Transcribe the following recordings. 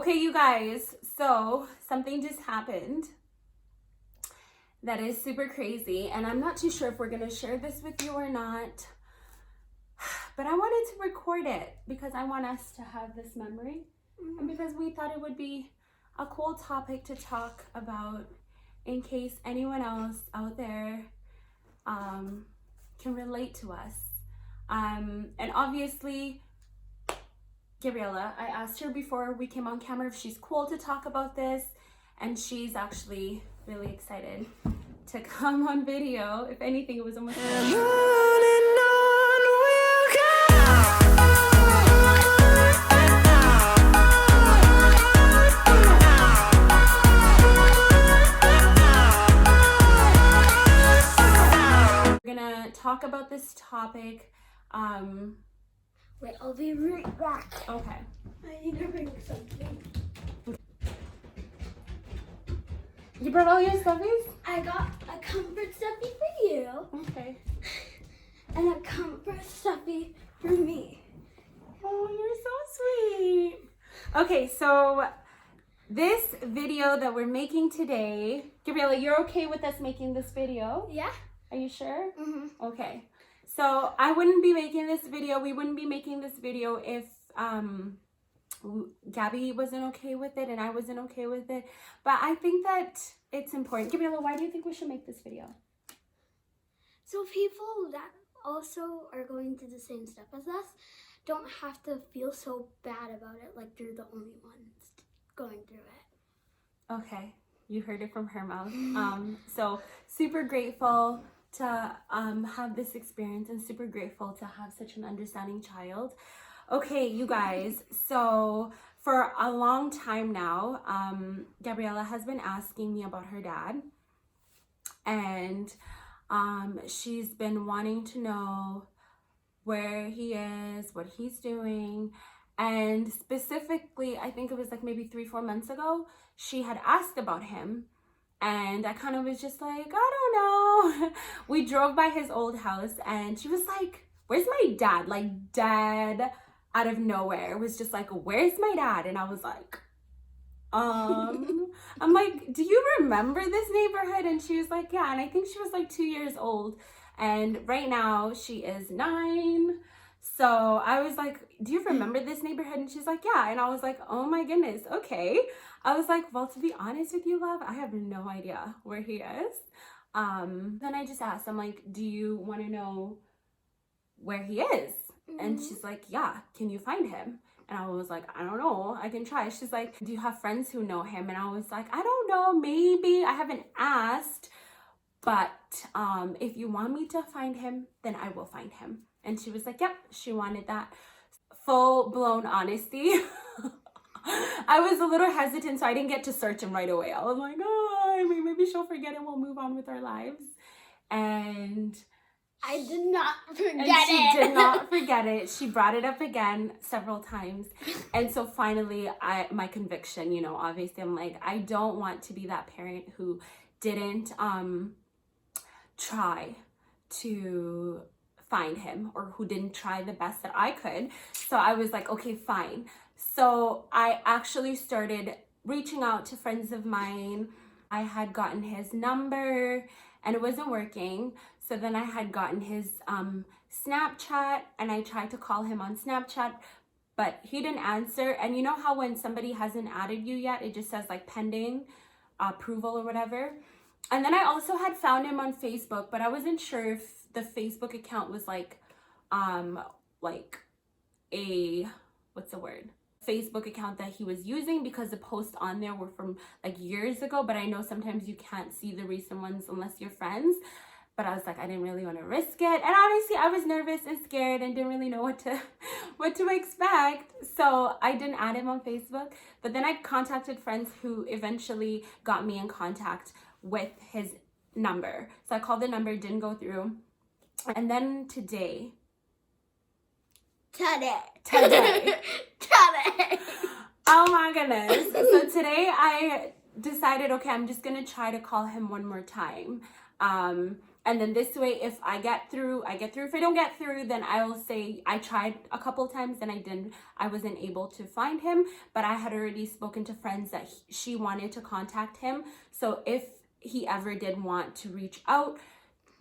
Okay, you guys, so something just happened that is super crazy, and I'm not too sure if we're gonna share this with you or not, but I wanted to record it because I want us to have this memory, and because we thought it would be a cool topic to talk about in case anyone else out there can relate to us. And obviously, Gabriella, I asked her before we came on camera if she's cool to talk about this, and she's actually really excited to come on video. If anything, it was almost we're gonna talk about this topic. Wait, I'll be right back. Okay. I need to bring something. You brought all your stuffies? I got a comfort stuffy for you. Okay. And a comfort stuffy for me. Oh, you're so sweet. Okay, so this video that we're making today, Gabriella, you're okay with us making this video? Yeah? Are you sure? Mm-hmm. Okay. So I wouldn't be making this video. We wouldn't be making this video if Gabby wasn't okay with it and I wasn't okay with it. But I think that it's important. Gabriella, why do you think we should make this video? So people that also are going through the same stuff as us don't have to feel so bad about it like they're the only ones going through it. Okay, you heard it from her mouth. So super grateful to have this experience and super grateful to have such an understanding child. Okay, you guys, so for a long time now, Gabriella has been asking me about her dad, and she's been wanting to know where he is, what he's doing, and specifically, I think it was like maybe 3-4 months ago, she had asked about him. And I kind of was just like, I don't know. We drove by his old house and she was like, where's my dad? Like dead out of nowhere. It was just like, where's my dad? And I was like, I'm like, do you remember this neighborhood? And she was like, yeah. And I think she was like 2 years old. And right now she is 9. So I was like, do you remember this neighborhood? And she's like, yeah. And I was like, oh my goodness, okay. I was like, well, to be honest with you, love, I have no idea where he is. Then I just asked, I'm like, do you want to know where he is? Mm-hmm. And she's like, yeah, can you find him? And I was like, I don't know, I can try. She's like, do you have friends who know him? And I was like, I don't know, maybe. I haven't asked, but if you want me to find him, then I will find him. And she was like, yep, she wanted that full-blown honesty. I was a little hesitant, so I didn't get to search him right away. I was like, oh, maybe she'll forget and we'll move on with our lives. And I did not forget she did not forget it. She brought it up again several times. And so finally, my conviction, you know, obviously I'm like, I don't want to be that parent who didn't try to find him, or who didn't try the best that I could. So I was like, okay, fine. So I actually started reaching out to friends of mine. I had gotten his number and it wasn't working. So then I had gotten his Snapchat and I tried to call him on Snapchat, but he didn't answer. And you know how when somebody hasn't added you yet, it just says like pending approval or whatever. And then I also had found him on Facebook, but I wasn't sure if the Facebook account was like a, what's the word? Facebook account that he was using, because the posts on there were from like years ago, but I know sometimes you can't see the recent ones unless you're friends. But I was like, I didn't really want to risk it. And honestly, I was nervous and scared and didn't really know what to expect. So I didn't add him on Facebook. But then I contacted friends who eventually got me in contact with his number. So I called the number, didn't go through. And then today. Oh my goodness. So today I decided, okay, I'm just going to try to call him one more time. And then this way, if I get through, I get through. If I don't get through, then I will say I tried a couple times and I wasn't able to find him, but I had already spoken to friends that she wanted to contact him. So if he ever did want to reach out,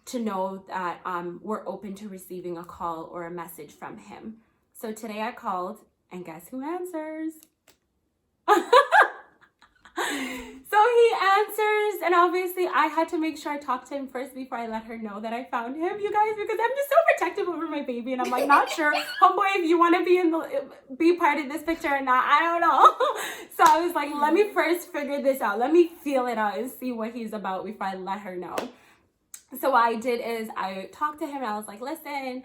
to know that we're open to receiving a call or a message from him. So today I called, and guess who answers? So he answers, and obviously I had to make sure I talked to him first before I let her know that I found him, you guys, because I'm just so protective over my baby, and I'm like, not sure, homeboy, if you want to be part of this picture or not, I don't know. So I was like, let me first figure this out. Let me feel it out and see what he's about before I let her know. So what I did is I talked to him, and I was like, listen,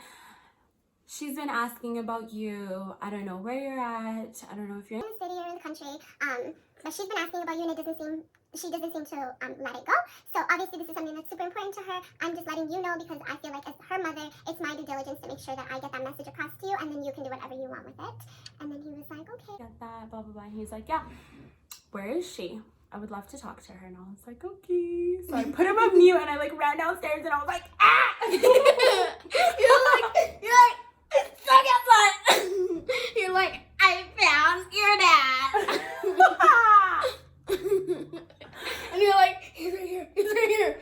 she's been asking about you. I don't know where you're at. I don't know if you're in the city or in the country. But she's been asking about you, and she doesn't seem to let it go. So obviously this is something that's super important to her. I'm just letting you know because I feel like as her mother, it's my due diligence to make sure that I get that message across to you, and then you can do whatever you want with it. And then he was like, okay. Get that, blah, blah, blah. And he's like, yeah, where is she? I would love to talk to her. And I was like, okay. So I put him on mute, and I like ran downstairs, and I was like, ah! You're like, suck it, son. You're like, I found your dad. And you're like, he's right here, he's right here.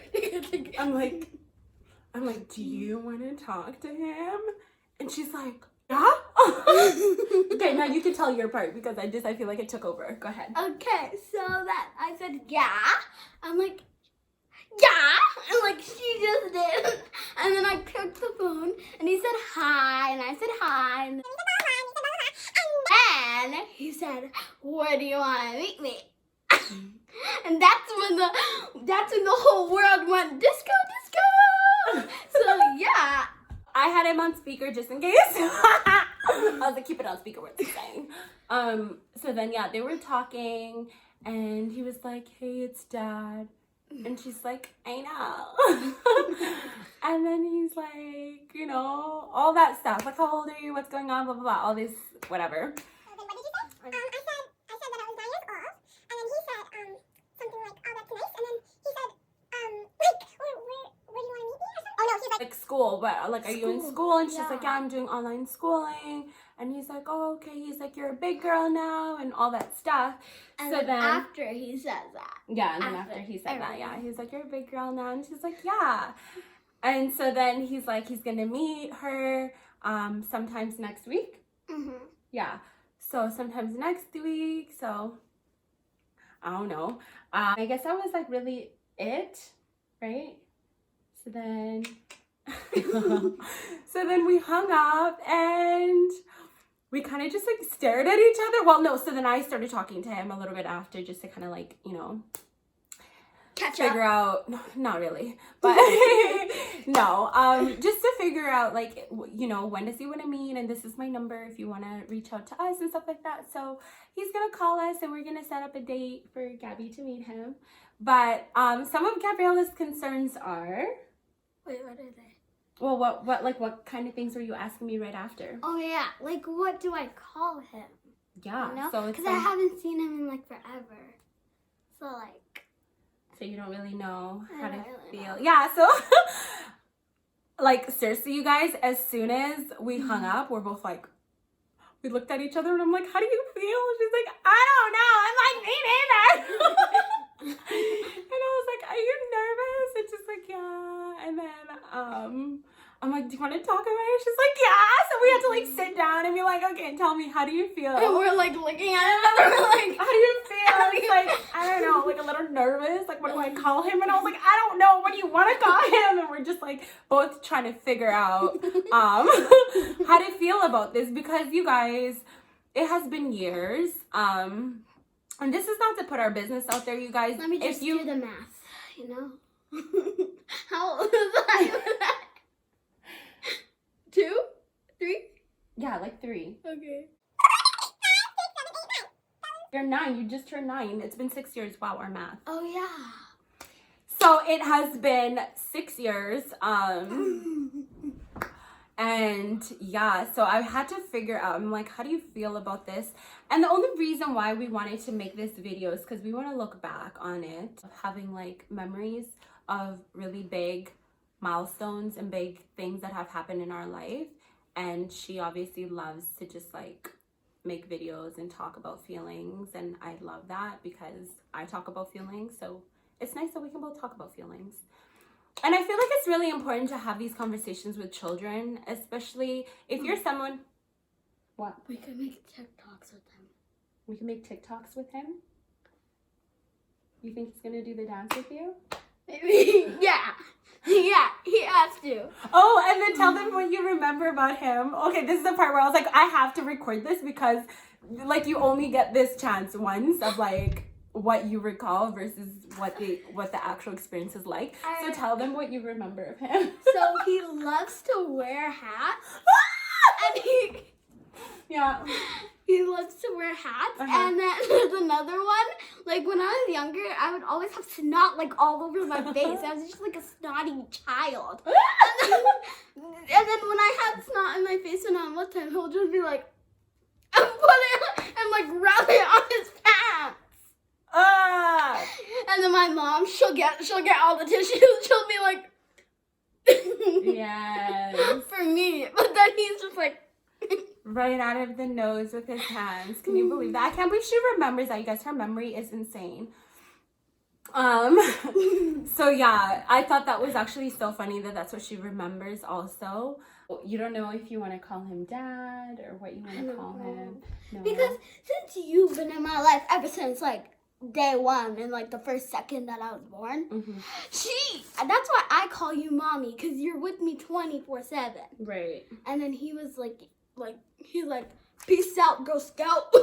I'm like, do you want to talk to him? And she's like, yeah? Okay, now you can tell your part because I feel like it took over. Go ahead. Okay, so that I said, yeah. I'm like, yeah. And like, she just did. And then I picked the phone, and he said hi, and I said hi. And he said, where do you want to meet me? And that's when the whole world went disco, disco. So yeah. I had him on speaker just in case. I was like, keep it on speaker, what's he saying? So then yeah, they were talking, and he was like, hey, it's dad. And she's like, I know. And then he's like, you know, all that stuff. Like, how old are you? What's going on? Blah, blah, blah. All this, whatever. So then what did you say? I said that I was 9 years old. And then he said something like, oh, that's nice. And then he said, like, where do you want to meet me or something? Oh, no, he's like, School, but like, are you in school? And she's like, Yeah. yeah, I'm doing online schooling. And he's like, oh, okay. He's like, you're a big girl now, and all that stuff. And so then after he says that. yeah, and then after he said that, yeah, he's like, you're a big girl now. And she's like, yeah. And so then he's like, he's gonna meet her sometimes next week. Mm-hmm. Yeah, so sometimes next week. So I don't know. I guess that was like really it, right? So then we hung up, and we kind of just like stared at each other. Well, no, so then I started talking to him a little bit after, just to kind of like, you know, figure out, no, not really, but no, just to figure out, like, you know, when does he want to meet, and this is my number if you want to reach out to us and stuff like that. So he's gonna call us, and we're gonna set up a date for Gabby to meet him. But some of Gabriella's concerns are, Wait, what are they? well, what kind of things were you asking me right after? Oh yeah, like what do I call him? Yeah, You know? so it's Because I haven't seen him in like forever. So like, so you don't really know I how to don't really feel. know. Yeah, so like seriously, you guys, as soon as we hung up, we're both like, we looked at each other, and I'm like, how do you feel? And she's like, I don't know. I'm like, me neither. And I was like, are you nervous? And she's like, yeah. And then I'm like, do you want to talk about it? She's like, yeah. So we had to like sit down and be like, okay, tell me, how do you feel? and we're like looking at each other, we're like, How do you feel? It's like, I don't know, like a little nervous. Like, what do I call him? And I was like, I don't know. What do you want to call him? And we're just like both trying to figure out how to feel about this, because you guys, it has been years. And this is not to put our business out there, you guys. let me just if you do the math, you know? How old was I? 2? 3? yeah, like 3. Okay. You're 9. You just turned 9. It's been 6 years. Wow, our math. Oh yeah. So it has been 6 years. And yeah, so I had to figure out, I'm like, how do you feel about this? And the only reason why we wanted to make this video is because we want to look back on it, having like memories of really big milestones and big things that have happened in our life. And she obviously loves to just like make videos and talk about feelings. And I love that because I talk about feelings. So it's nice that we can both talk about feelings. And I feel like it's really important to have these conversations with children, especially if you're someone... What? We can make TikToks with him. We can make TikToks with him? You think he's gonna do the dance with you? Yeah. Yeah, he has to. Oh, and then tell them what you remember about him. Okay, this is the part where I was like, I have to record this because like you only get this chance once of like what you recall versus what the actual experience is like. So tell them what you remember of him. So he loves to wear hats. And he loves to wear hats. And then there's another one. Like when I was younger, I would always have snot like all over my face. I was just like a snotty child. And then when I had snot in my face and on one time, he'll just be like, and put it and like rub it on his pants. And then my mom, she'll get all the tissues. She'll be like, yes, for me. But then he's just like. Right out of the nose with his hands. Can you believe that? I can't believe she remembers that, you guys. Her memory is insane. So yeah, I thought that was actually so funny that that's what she remembers also. You don't know if you want to call him dad or what you want to call him. No. Because since you've been in my life ever since like day one and like the first second that I was born, that's why I call you mommy, because you're with me 24/7. Right. And then he was like he's like, peace out, Girl Scout.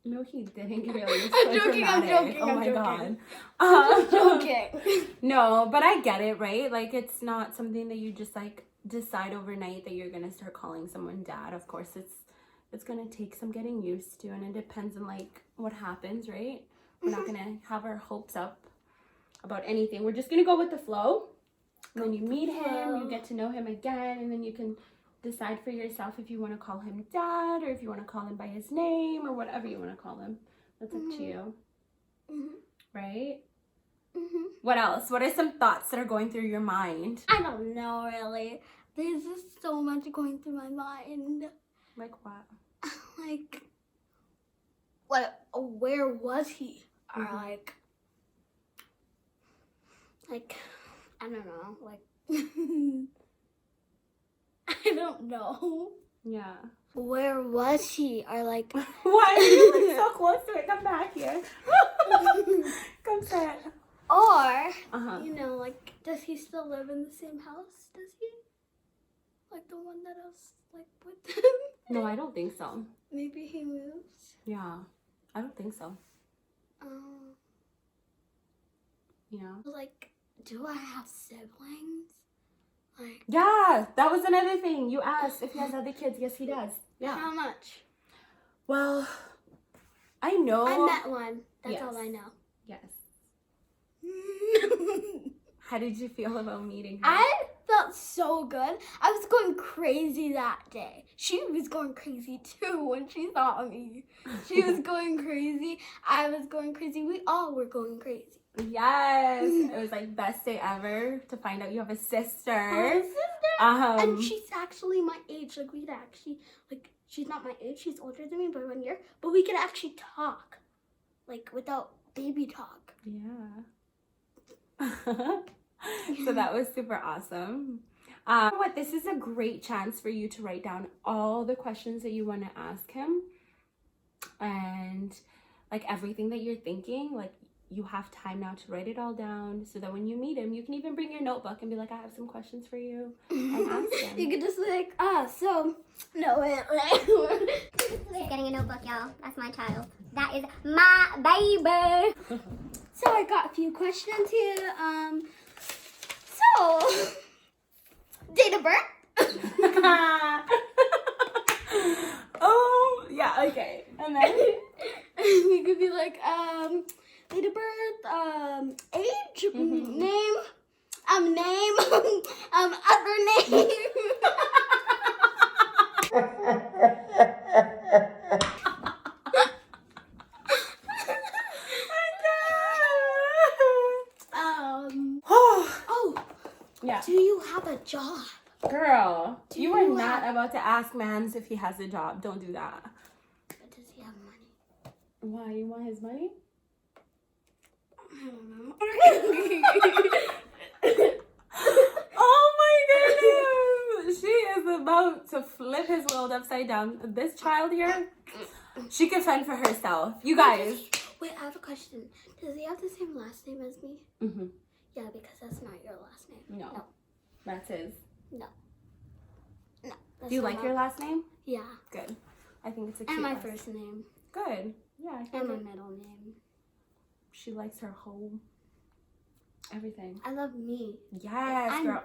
No, he didn't really. I'm joking. Oh my god. I'm joking. No, but I get it, right? Like it's not something that you just like decide overnight that you're gonna start calling someone dad. Of course, it's gonna take some getting used to, and it depends on like what happens, right? We're not gonna have our hopes up about anything. We're just gonna go with the flow. And then you meet him, you get to know him again, and then you can decide for yourself if you want to call him dad or if you want to call him by his name or whatever you want to call him. That's up to you. Right? What else? What are some thoughts that are going through your mind? I don't know, really. There's just so much going through my mind. Like what? Like, where was he? Or like, I don't know. Like, I don't know. Yeah. Where was he? Or like... Why are you like so close to it? Come back here. Come sit. Or, you know, like, does he still live in the same house? Does he? Like the one that I was, like, with him? No, I don't think so. Maybe he moves? Yeah. I don't think so. You know? Like, do I have siblings? Like, yeah, that was another thing. You asked if he has other kids. Yes, he does. Yeah. How much? Well, I know. I met one. That's Yes. all I know. Yes. How did you feel about meeting him? I felt so good. I was going crazy that day. She was going crazy too when she saw me. She was going crazy. I was going crazy. We all were going crazy. Yes. It was like best day ever to find out you have a sister. And she's actually my age. Like, we could actually, like, she's not my age. She's older than me by 1 year. But we could actually talk. Like, without baby talk. Yeah. So that was super awesome. This is a great chance for you to write down all the questions that you want to ask him. And, like, everything that you're thinking, like, you have time now to write it all down so that when you meet him, you can even bring your notebook and be like, I have some questions for you, and ask him. You could just like, She's getting a notebook, y'all. That's my child. That is my baby. So I got a few questions here. So, date of birth? Oh, yeah, okay. And then? We could be like, date of birth, age, name, name, other name. Yeah. that. Do you have a job? Girl, you are you not about to ask Mans if he has a job. Don't do that. But does he have money? Why? You want his money? I don't know. Oh my goodness! She is about to flip his world upside down. This child here, she can fend for herself. You guys. Wait, I have a question. Does he have the same last name as me? Mm-hmm. Yeah, because that's not your last name. No. That's his. No. Do you like your last name? Yeah. Good. I think it's a cute And my last- first name. Good. Yeah, I think And my it- middle name. she likes her whole everything. I love me. Yes, I'm girl.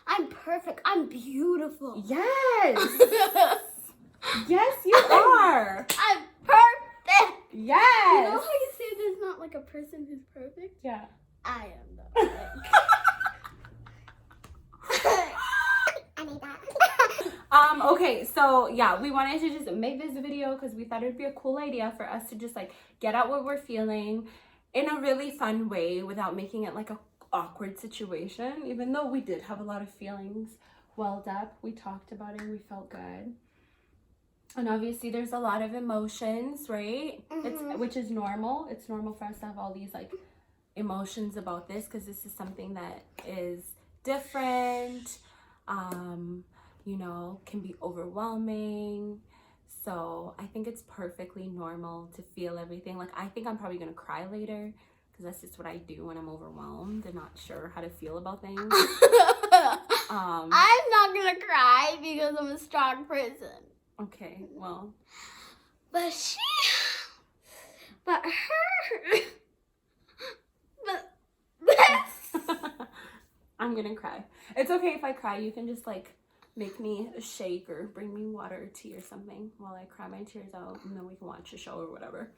I'm perfect. I'm beautiful. Yes. Yes, you are. I'm perfect. Yes. You know how you say there's not like a person who's perfect? Yeah. I am though. I made that. Okay, so yeah, we wanted to just make this video because we thought it'd be a cool idea for us to just like get out what we're feeling in a really fun way without making it like a awkward situation. Even though we did have a lot of feelings welled up, we talked about it and we felt good. And obviously there's a lot of emotions, right? It's which is normal. It's normal for us to have all these like emotions about this because this is something that is different. You know, can be overwhelming. So I think it's perfectly normal to feel everything. Like, I think I'm probably gonna cry later because that's just what I do when I'm overwhelmed and not sure how to feel about things. I'm not gonna cry because I'm a strong person. Okay, well. But I'm gonna cry. It's okay if I cry. You can just like make me a shake or bring me water or tea or something while I cry my tears out, and then we can watch a show or whatever.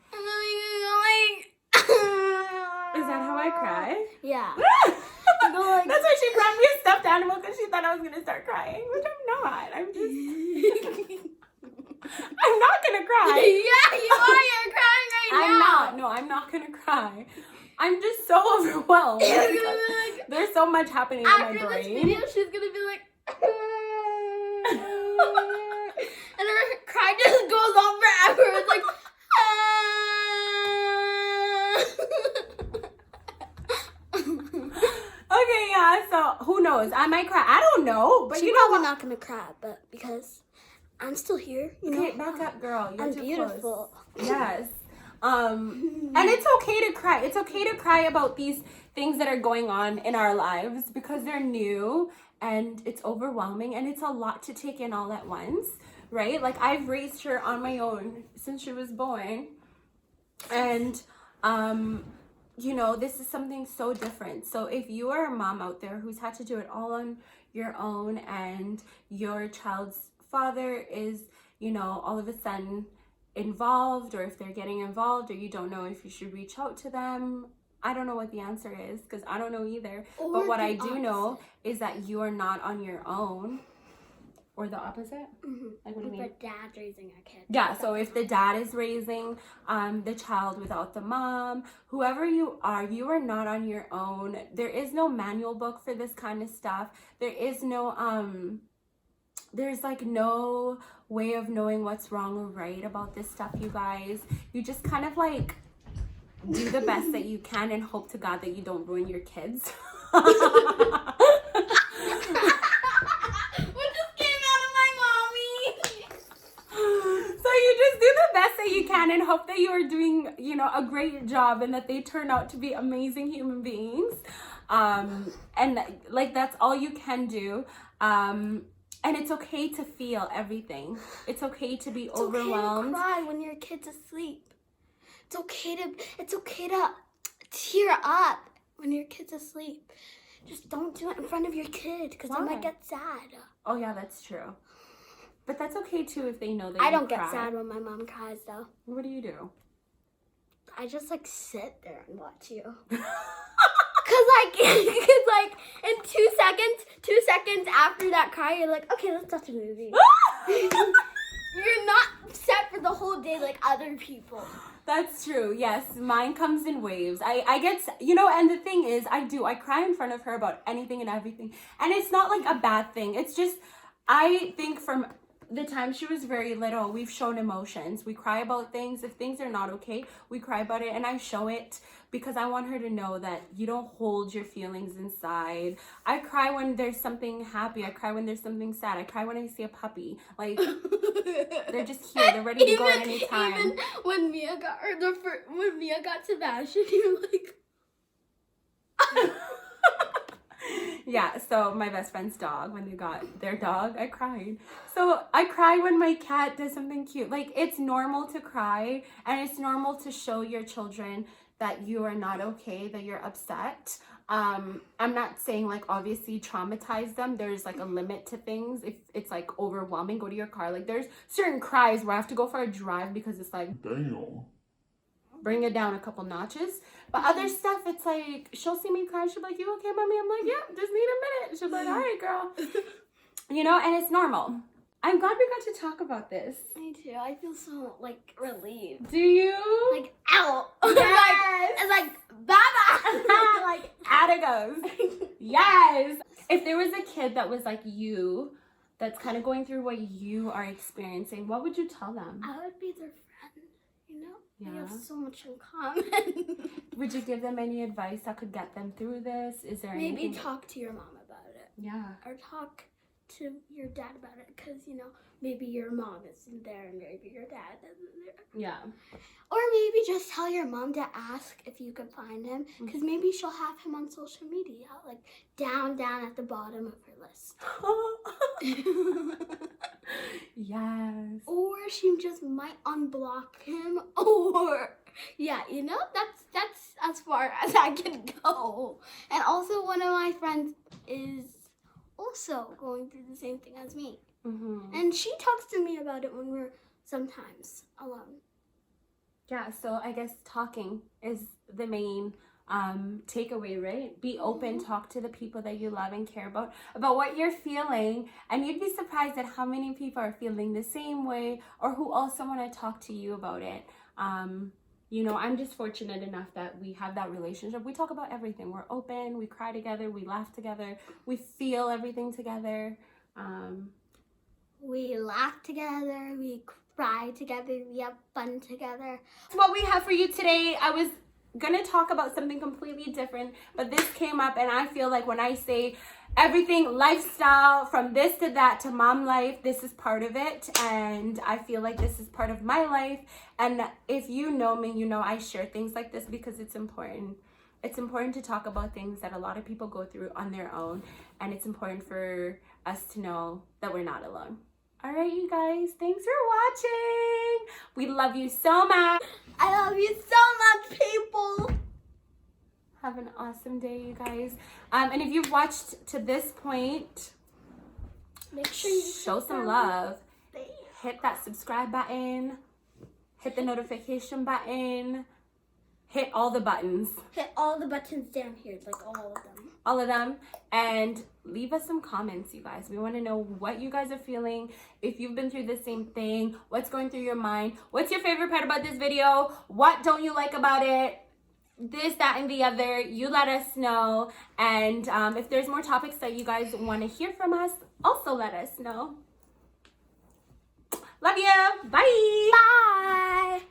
Is that how I cry? Yeah. That's why she brought me a stuffed animal because she thought I was gonna start crying, which I'm not. I'm just I'm not gonna cry. Yeah, you are. You're crying right now. I'm not. No, I'm not gonna cry. I'm just so overwhelmed. Because there's so much happening in my After brain. this video, she's gonna be like, and her cry just goes on forever. It's like, Okay, yeah. So who knows? I might cry. I don't know, but she's you know probably what? not gonna cry, but because I'm still here, you know. Okay, back up, girl. You're I'm too beautiful. Close. Yes. And it's okay to cry. It's okay to cry about these things that are going on in our lives because they're new and it's overwhelming and it's a lot to take in all at once, right? Like, I've raised her on my own since she was born. And you know, this is something so different. So if you are a mom out there who's had to do it all on your own and your child's father is, you know, all of a sudden involved, or if they're getting involved, or you don't know if you should reach out to them, I don't know what the answer is because I don't know either. But what I do know is that you are not on your own. Or the opposite? Like, what do you mean? But dad's raising a kid. Yeah, so if the dad is raising the child without the mom, whoever you are not on your own. There is no manual book for this kind of stuff. There is no there's like no way of knowing what's wrong or right about this stuff, you guys. You just kind of like do the best that you can and hope to God that you don't ruin your kids. You can and hope that you are doing, you know, a great job and that they turn out to be amazing human beings. And like, that's all you can do. And it's okay to feel everything. It's okay to be overwhelmed. It's okay to cry when your kid's asleep. It's okay to tear up when your kid's asleep. Just don't do it in front of your kid because they might get sad. Oh yeah, that's true. But that's okay too if they know that I you don't cry. get sad when my mom cries though. What do you do? I just like sit there and watch you. Cause like in 2 seconds after that cry, you're like, okay, let's watch a movie. You're not set for the whole day like other people. That's true. Yes, mine comes in waves. I get, you know, and the thing is, I cry in front of her about anything and everything. And it's not like a bad thing. It's just, I think from the time she was very little, we've shown emotions. We cry about things. If things are not okay, we cry about it. And I show it because I want her to know that you don't hold your feelings inside. I cry when there's something happy. I cry when there's something sad. I cry when I see a puppy. Like, they're just here. They're ready to go at any time. Even when Mia got when Mia got Sebastian, you were like, yeah, so my best friend's dog, when they got their dog, I cried. So I cry when my cat does something cute. Like, it's normal to cry, and it's normal to show your children that you are not okay, that you're upset. I'm not saying, like, obviously traumatize them. There's like a limit to things. If it's like overwhelming, go to your car. Like, there's certain cries where I have to go for a drive because it's like, damn, bring it down a couple notches. But other stuff, it's like, she'll see me cry, she'll be like, you okay, mommy? I'm like, yeah, just need a minute. She'll be like, all right, girl. You know, and it's normal. I'm glad we got to talk about this. me too. I feel so like relieved. Do you? Like, ow. Yes. It's like, baba. Like, out it goes. Yes. If there was a kid that was like you, that's kind of going through what you are experiencing, what would you tell them? I would be their friend, you know? We Yeah. have so much in common. Would you give them any advice that could get them through this? Is there Maybe anything? talk to your mom about it. Yeah. Or talk to your dad about it, because, you know, maybe your mom isn't there and maybe your dad isn't there. Yeah. Or maybe just tell your mom to ask if you can find him, because maybe she'll have him on social media, like down at the bottom of her list. Yes. Or she just might unblock him, or yeah, you know, that's as far as I can go. And also, one of my friends is also going through the same thing as me, and she talks to me about it when we're sometimes alone. Yeah, so I guess talking is the main takeaway, right? Be open, talk to the people that you love and care about what you're feeling, and you'd be surprised at how many people are feeling the same way or who also want to talk to you about it. You know, I'm just fortunate enough that we have that relationship. We talk about everything. We're open, we cry together, we laugh together, we feel everything together. We laugh together, we cry together, we have fun together. That's what we have for you today. I was gonna talk about something completely different, but this came up, and I feel like when I say everything lifestyle, from this to that to mom life, this is part of it, and I feel like this is part of my life. And if you know me, you know I share things like this because it's important. It's important to talk about things that a lot of people go through on their own, and it's important for us to know that we're not alone. All right, you guys, thanks for watching. We love you so much. I love you so much, people. Have an awesome day, you guys. And if you've watched to this point, Make sure you show some love. Hit that subscribe button. Hit the notification button. Hit all the buttons. Hit all the buttons down here, like all of them. All of them. And leave us some comments, you guys. We want to know what you guys are feeling. If you've been through the same thing, what's going through your mind? What's your favorite part about this video? What don't you like about it? This, that, and the other. You let us know. And if there's more topics that you guys want to hear from us, also let us know. Love you. Bye. Bye.